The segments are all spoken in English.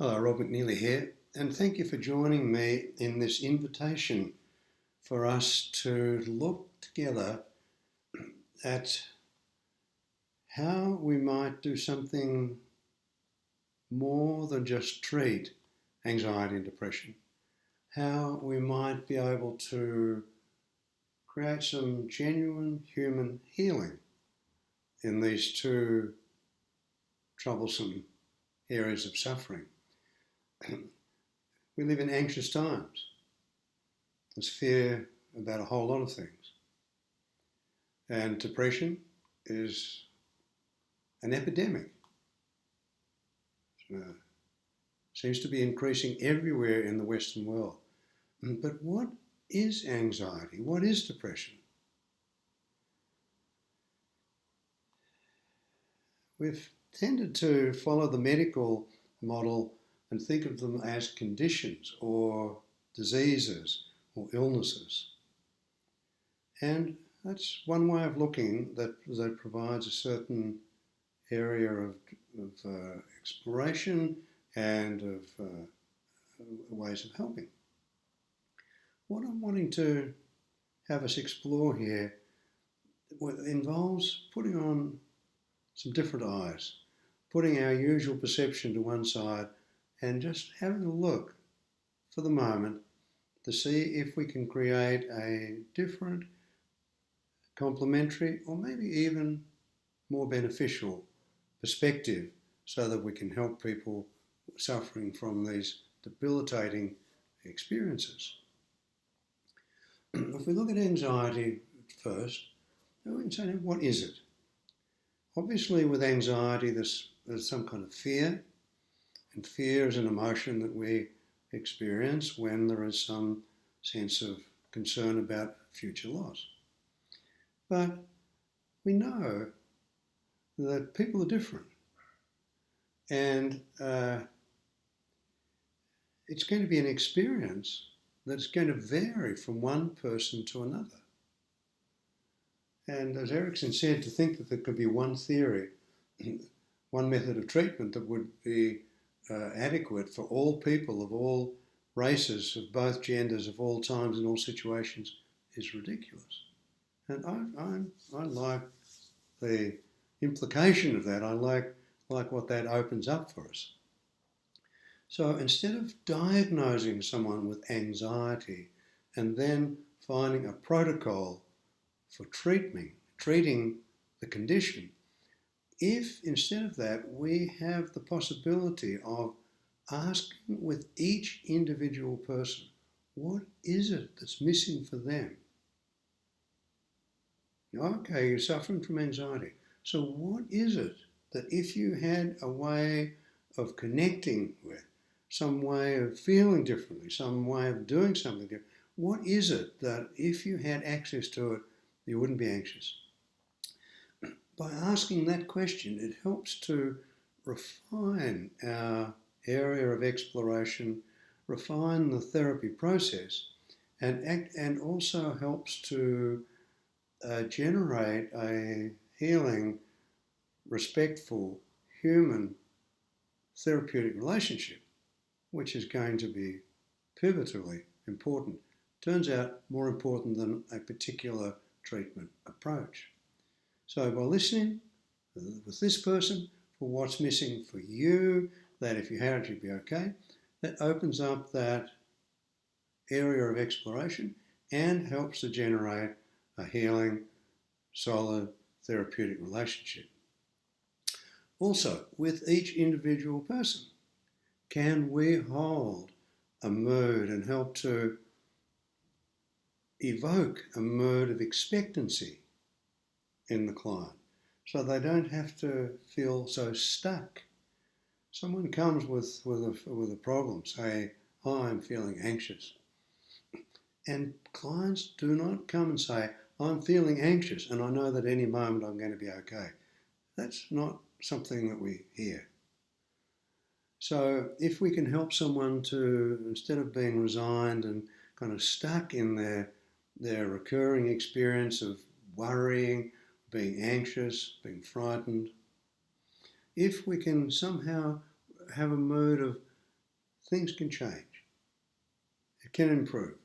Hello, Rob McNeilly here, and thank you for joining me in this invitation for us to look together at how we might do something more than just treat anxiety and depression, how we might be able to create some genuine human healing in these two troublesome areas of suffering. We live in anxious times. There's fear about a whole lot of things. And depression is an epidemic. Seems to be increasing everywhere in the Western world. But what is anxiety? What is depression? We've tended to follow the medical model and think of them as conditions or diseases or illnesses. And that's one way of looking that provides a certain area of exploration and of ways of helping. What I'm wanting to have us explore here involves putting on some different eyes, putting our usual perception to one side and just having a look for the moment to see if we can create a different, complementary, or maybe even more beneficial perspective so that we can help people suffering from these debilitating experiences. If we look at anxiety first, we can say, what is it? Obviously, with anxiety, there's some kind of fear, and fear is an emotion that we experience when there is some sense of concern about future loss. But we know that people are different, and it's going to be an experience that's going to vary from one person to another. And as Erickson said, to think that there could be one theory, one method of treatment that would be adequate for all people of all races, of both genders, of all times and all situations is ridiculous. And I like the implication of that. I like what that opens up for us. So instead of diagnosing someone with anxiety and then finding a protocol for treating the condition, if instead of that we have the possibility of asking with each individual person, what is it that's missing for them? Okay, you're suffering from anxiety. So what is it that if you had a way of connecting with, some way of feeling differently, some way of doing something different, what is it that if you had access to it, you wouldn't be anxious? By asking that question, it helps to refine our area of exploration, refine the therapy process, and also helps to generate a healing, respectful, human therapeutic relationship, which is going to be pivotally important. Turns out more important than a particular treatment approach. So by listening with this person for what's missing for you, that if you had it, you'd be okay, that opens up that area of exploration and helps to generate a healing, solid, therapeutic relationship. Also, with each individual person, can we hold a mood and help to evoke a mood of expectancy in the client so they don't have to feel so stuck? Someone comes with a problem, say, oh, I'm feeling anxious. And clients do not come and say, I'm feeling anxious and I know that any moment I'm going to be okay. That's not something that we hear. So if we can help someone to, instead of being resigned and kind of stuck in their recurring experience of worrying, being anxious, being frightened, if we can somehow have a mood of things can change. It can improve.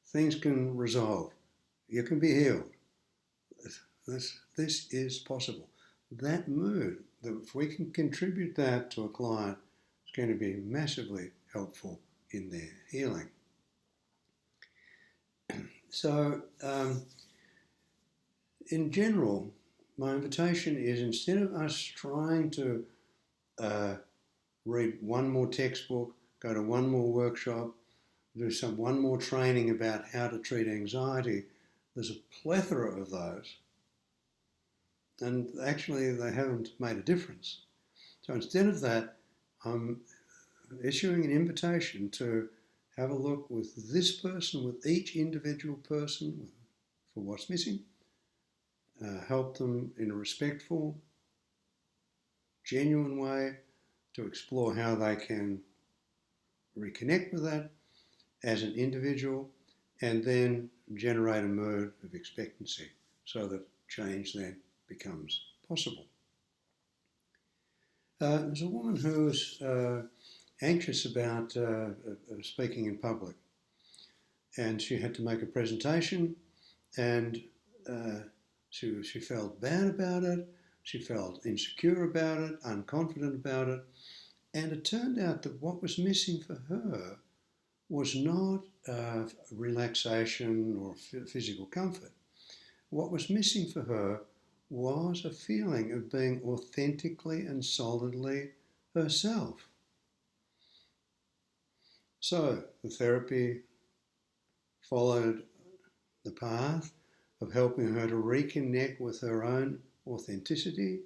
Things can resolve. You can be healed. This is possible. That mood, if we can contribute that to a client, it's going to be massively helpful in their healing. So, in general, my invitation is, instead of us trying to read one more textbook, go to one more workshop, do one more training about how to treat anxiety, there's a plethora of those, and actually they haven't made a difference. So instead of that, I'm issuing an invitation to have a look with this person, with each individual person, for what's missing, help them in a respectful, genuine way to explore how they can reconnect with that as an individual, and then generate a mood of expectancy so that change then becomes possible. There's a woman who's anxious about speaking in public, and she had to make a presentation, and she felt bad about it, she felt insecure about it, unconfident about it, and it turned out that what was missing for her was not relaxation or physical comfort. What was missing for her was a feeling of being authentically and solidly herself. So the therapy followed the path of helping her to reconnect with her own authenticity,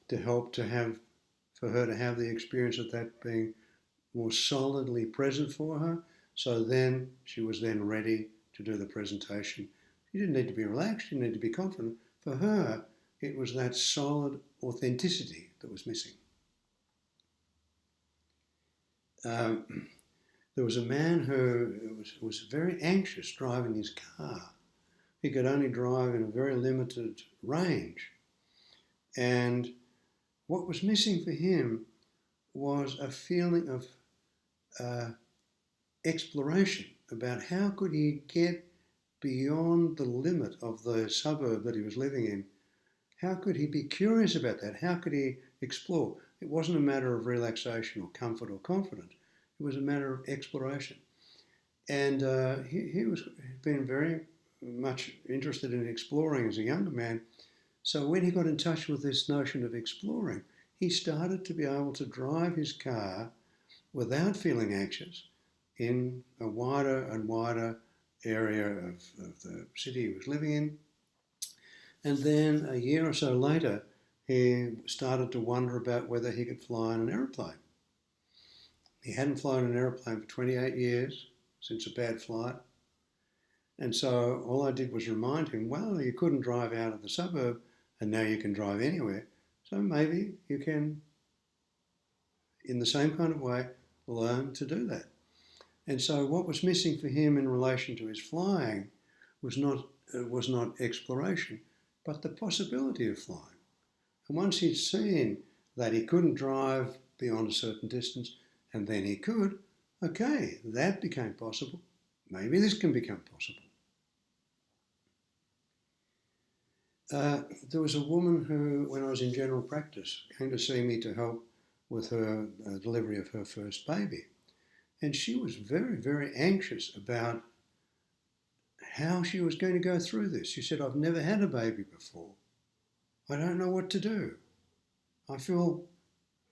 to help for her to have the experience of that being more solidly present for her. So then she was then ready to do the presentation. She didn't need to be relaxed, she didn't need to be confident. For her, it was that solid authenticity that was missing. There was a man who was very anxious driving his car. He could only drive in a very limited range. And what was missing for him was a feeling of exploration about how could he get beyond the limit of the suburb that he was living in. How could he be curious about that? How could he explore? It wasn't a matter of relaxation or comfort or confidence. It was a matter of exploration. And he was been very much interested in exploring as a younger man. So when he got in touch with this notion of exploring, he started to be able to drive his car without feeling anxious in a wider and wider area of the city he was living in. And then a year or so later, he started to wonder about whether he could fly in an aeroplane. He hadn't flown an aeroplane for 28 years since a bad flight. And so all I did was remind him, well, you couldn't drive out of the suburb and now you can drive anywhere. So maybe you can, in the same kind of way, learn to do that. And so what was missing for him in relation to his flying was not exploration, but the possibility of flying. And once he'd seen that he couldn't drive beyond a certain distance, and then he could, okay, that became possible. Maybe this can become possible. There was a woman who, when I was in general practice, came to see me to help with her delivery of her first baby. And she was very, very anxious about how she was going to go through this. She said, I've never had a baby before. I don't know what to do. I feel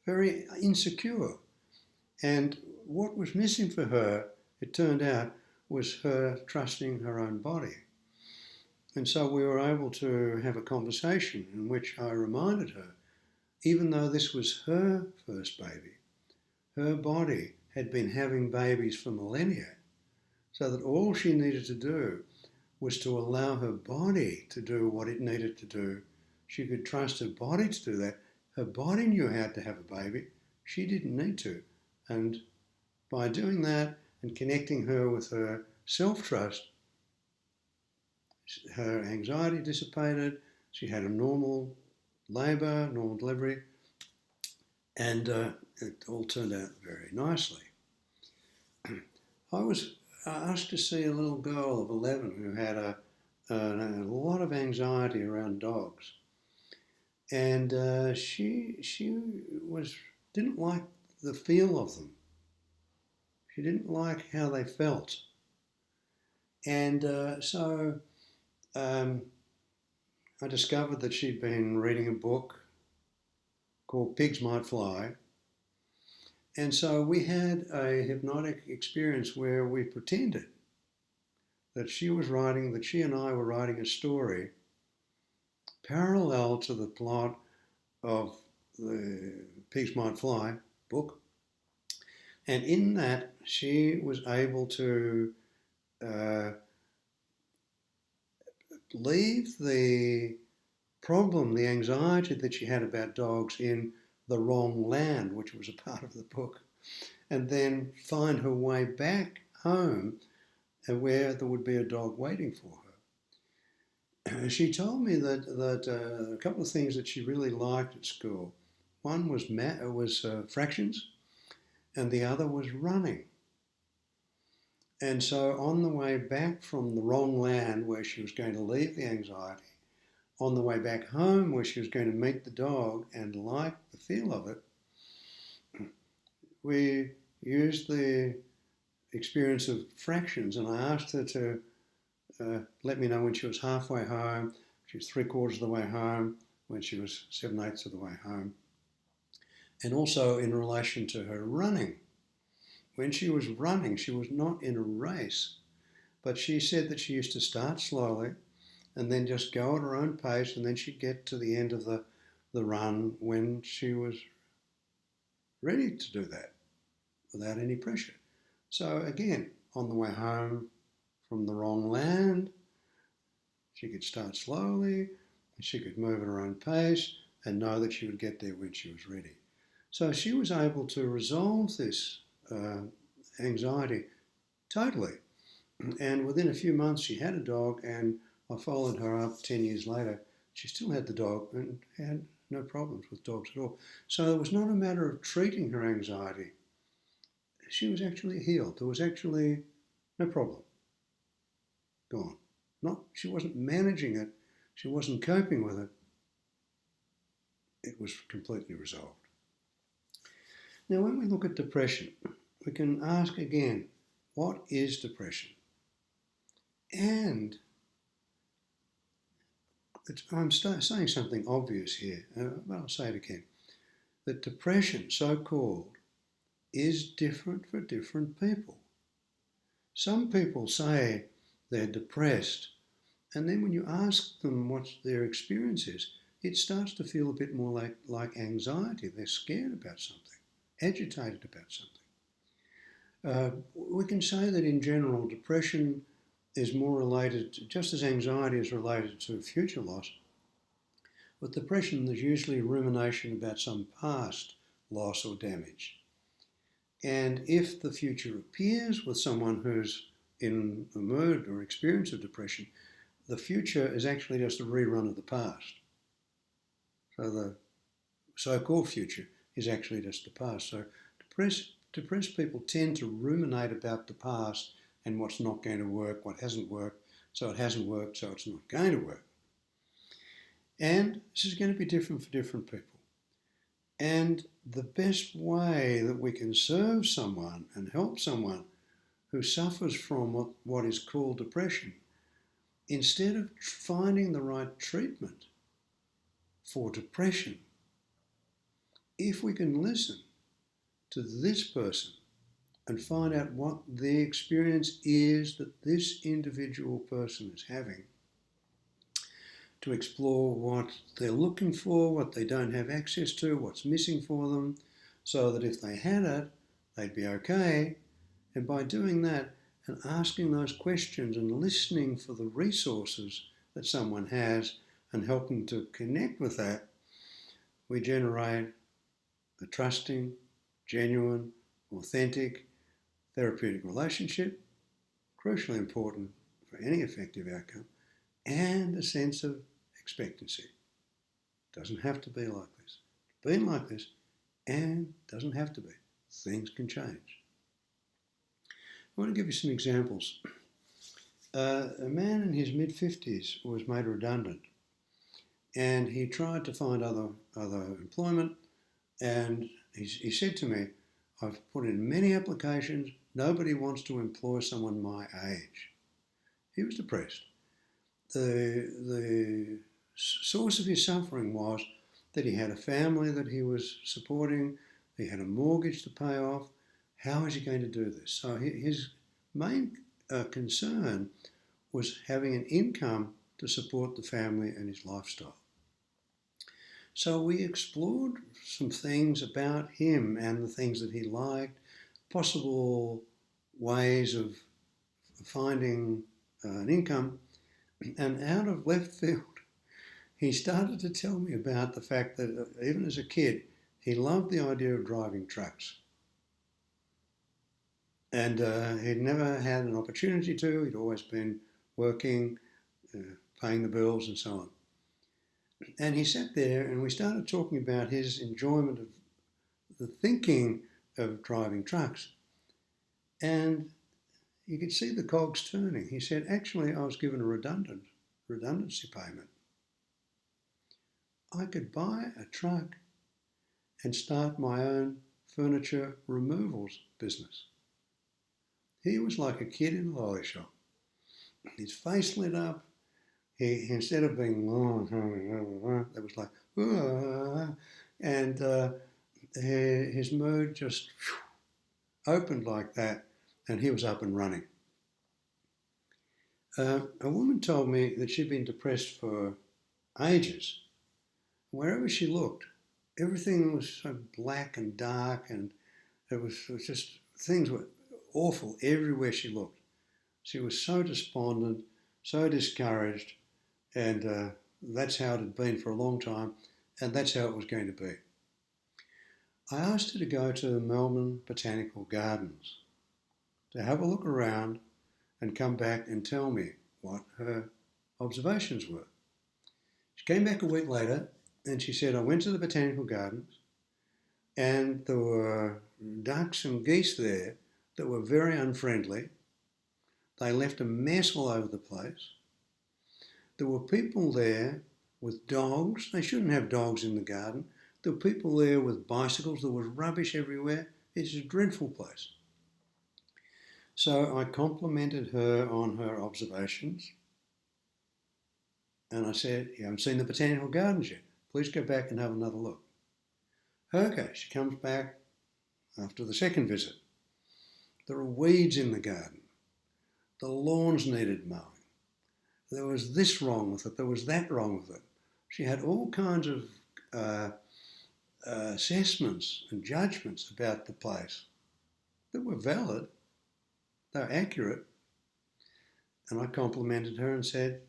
very insecure. And what was missing for her, it turned out, was her trusting her own body. And so we were able to have a conversation in which I reminded her, even though this was her first baby, her body had been having babies for millennia, so that all she needed to do was to allow her body to do what it needed to do. She could trust her body to do that. Her body knew how to have a baby. She didn't need to. And by doing that and connecting her with her self-trust, her anxiety dissipated. She had a normal labour, normal delivery, and it all turned out very nicely. I was asked to see a little girl of 11 who had a lot of anxiety around dogs, and she was didn't like the feel of them. She didn't like how they felt, and so um, I discovered that she'd been reading a book called Pigs Might Fly. And so we had a hypnotic experience where we pretended that she and I were writing a story parallel to the plot of the Pigs Might Fly book. And in that, she was able to uh, leave the problem, the anxiety that she had about dogs in the wrong land, which was a part of the book, and then find her way back home where there would be a dog waiting for her. She told me that a couple of things that she really liked at school. One was fractions, and the other was running. And so on the way back from the wrong land where she was going to leave the anxiety, on the way back home where she was going to meet the dog and like the feel of it, we used the experience of fractions, and I asked her to let me know when she was halfway home, she was 3/4 of the way home, when she was 7/8 of the way home, and also in relation to her running. When she was running, she was not in a race, but she said that she used to start slowly and then just go at her own pace, and then she'd get to the end of the run when she was ready to do that without any pressure. So again, on the way home from the wrong land, she could start slowly, and she could move at her own pace and know that she would get there when she was ready. So she was able to resolve this anxiety totally. And within a few months, she had a dog, and I followed her up 10 years later. She still had the dog and had no problems with dogs at all. So it was not a matter of treating her anxiety. She was actually healed. There was actually no problem. Gone. She wasn't managing it. She wasn't coping with it. It was completely resolved. Now, when we look at depression, we can ask again, what is depression? And I'm saying something obvious here, but I'll say it again. That depression, so-called, is different for different people. Some people say they're depressed, and then when you ask them what their experience is, it starts to feel a bit more like anxiety. They're scared about something, agitated about something. We can say that in general, depression is more related to, just as anxiety is related to future loss, with depression there's usually rumination about some past loss or damage. And if the future appears with someone who's in a mood or experience of depression, the future is actually just a rerun of the past. So the so-called future is actually just the past. So depressed people tend to ruminate about the past and what's not going to work, what hasn't worked, so it hasn't worked, so it's not going to work. And this is going to be different for different people. And the best way that we can serve someone and help someone who suffers from what is called depression, instead of finding the right treatment for depression, if we can listen to this person and find out what the experience is that this individual person is having, to explore what they're looking for, what they don't have access to, what's missing for them, so that if they had it, they'd be okay. And by doing that and asking those questions and listening for the resources that someone has and helping to connect with that, we generate a trusting, genuine, authentic, therapeutic relationship, crucially important for any effective outcome, and a sense of expectancy. It doesn't have to be like this. It's been like this, and doesn't have to be. Things can change. I want to give you some examples. A man in his mid-50s was made redundant, and he tried to find other employment, and he said to me, I've put in many applications, nobody wants to employ someone my age. He was depressed. The source of his suffering was that he had a family that he was supporting, he had a mortgage to pay off. How is he going to do this? So his main concern was having an income to support the family and his lifestyle. So we explored some things about him and the things that he liked, possible ways of finding an income, and out of left field, he started to tell me about the fact that even as a kid, he loved the idea of driving trucks. And he'd never had an opportunity to. He'd always been working, paying the bills and so on. And he sat there and we started talking about his enjoyment of the thinking of driving trucks. And you could see the cogs turning. He said, actually, I was given a redundancy payment. I could buy a truck and start my own furniture removals business. He was like a kid in a lolly shop. His face lit up. He, instead of being, it was like, and his mood just opened like that, and he was up and running. A woman told me that she'd been depressed for ages. Wherever she looked, everything was so black and dark, and it was just, things were awful everywhere she looked. She was so despondent, so discouraged, and that's how it had been for a long time, and that's how it was going to be. I asked her to go to the Melbourne Botanical Gardens to have a look around and come back and tell me what her observations were. She came back a week later and she said, I went to the Botanical Gardens and there were ducks and geese there that were very unfriendly. They left a mess all over the place. There were people there with dogs. They shouldn't have dogs in the garden. There were people there with bicycles. There was rubbish everywhere. It's a dreadful place. So I complimented her on her observations. And I said, you haven't seen the Botanical Gardens yet. Please go back and have another look. Okay, she comes back after the second visit. There are weeds in the garden. The lawns needed mowing. There was this wrong with it. There was that wrong with it. She had all kinds of assessments and judgments about the place that were valid. They were accurate. And I complimented her and said,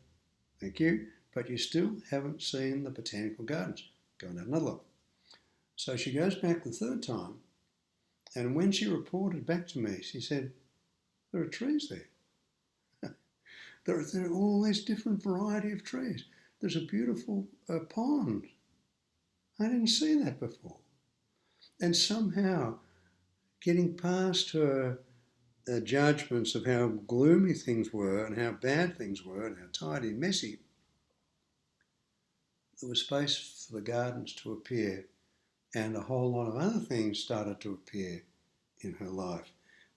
thank you, but you still haven't seen the Botanical Gardens. Go and have another look. So she goes back the third time, and when she reported back to me, she said, there are trees there. There are all this different variety of trees. There's a beautiful pond. I didn't see that before. And somehow, getting past her judgments of how gloomy things were and how bad things were and how tidy and messy, there was space for the gardens to appear, and a whole lot of other things started to appear in her life.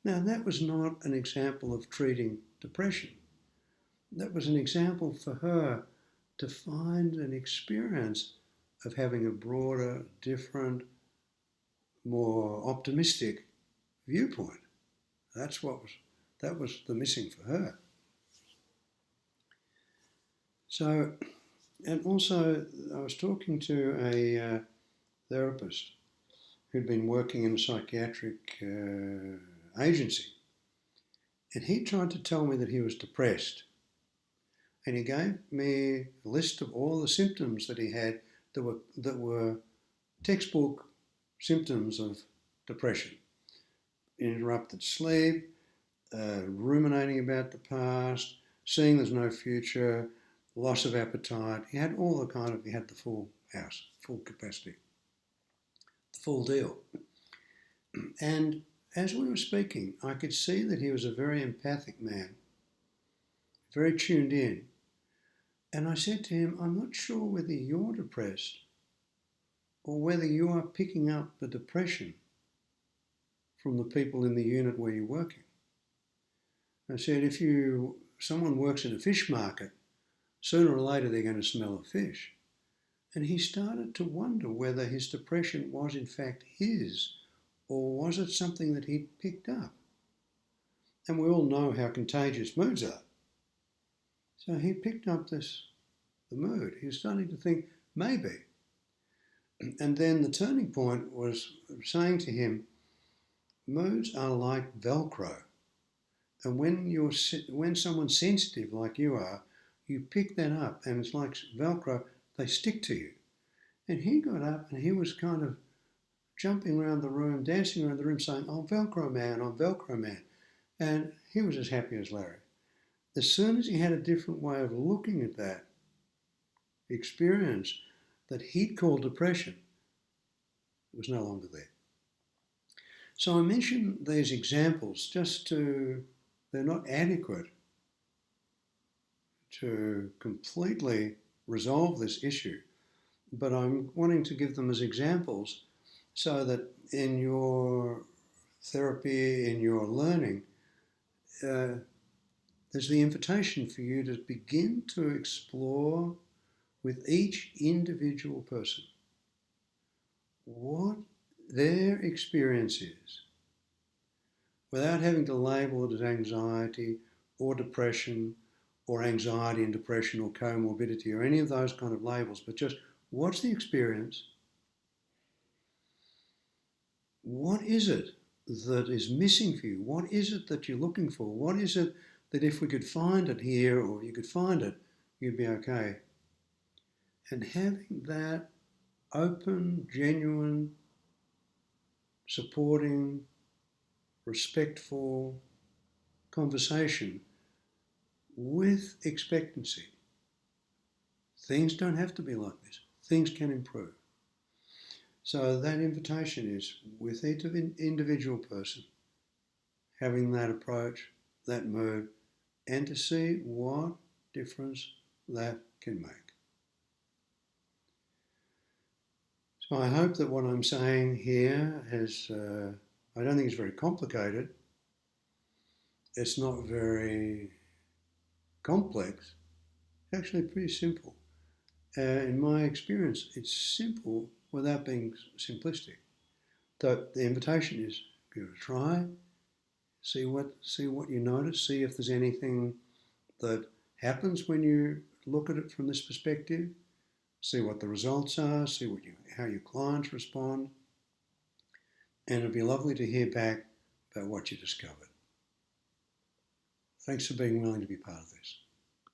Now, that was not an example of treating depression. That was an example for her to find an experience of having a broader, different, more optimistic viewpoint. That was the missing for her. So, and also I was talking to a therapist who'd been working in a psychiatric agency, and he tried to tell me that he was depressed. And he gave me a list of all the symptoms that he had that were textbook symptoms of depression. Interrupted sleep, ruminating about the past, seeing there's no future, loss of appetite. He had all he had the full house, full capacity, the full deal. And as we were speaking, I could see that he was a very empathic man, very tuned in. And I said to him, I'm not sure whether you're depressed or whether you are picking up the depression from the people in the unit where you're working. I said, if someone works in a fish market, sooner or later they're going to smell a fish. And he started to wonder whether his depression was in fact his, or was it something that he'd picked up? And we all know how contagious moods are. So he picked up the mood. He was starting to think, maybe. And then the turning point was saying to him, moods are like Velcro. And when someone's sensitive like you are, you pick that up, and it's like Velcro, they stick to you. And he got up and he was kind of jumping around the room, dancing around the room, saying, I'm Velcro man, I'm Velcro man. And he was as happy as Larry. As soon as he had a different way of looking at that experience that he'd called depression, it was no longer there. So I mention these examples they're not adequate to completely resolve this issue, but I'm wanting to give them as examples so that in your therapy, in your learning, there's the invitation for you to begin to explore with each individual person what their experience is, without having to label it as anxiety or depression or anxiety and depression or comorbidity or any of those kind of labels, but just what's the experience? What is it that is missing for you? What is it that you're looking for? What is it that if we could find it here or you could find it, you'd be okay? And having that open, genuine, supporting, respectful conversation with expectancy. Things don't have to be like this. Things can improve. So that invitation is with each individual person, having that approach, that mood, and to see what difference that can make. So I hope that what I'm saying here I don't think it's very complicated. It's not very complex. It's actually pretty simple. In my experience, it's simple without being simplistic. So the invitation is give it a try, see what you notice, see if there's anything that happens when you look at it from this perspective, see what the results are, see how your clients respond, and it'd be lovely to hear back about what you discovered. Thanks for being willing to be part of this.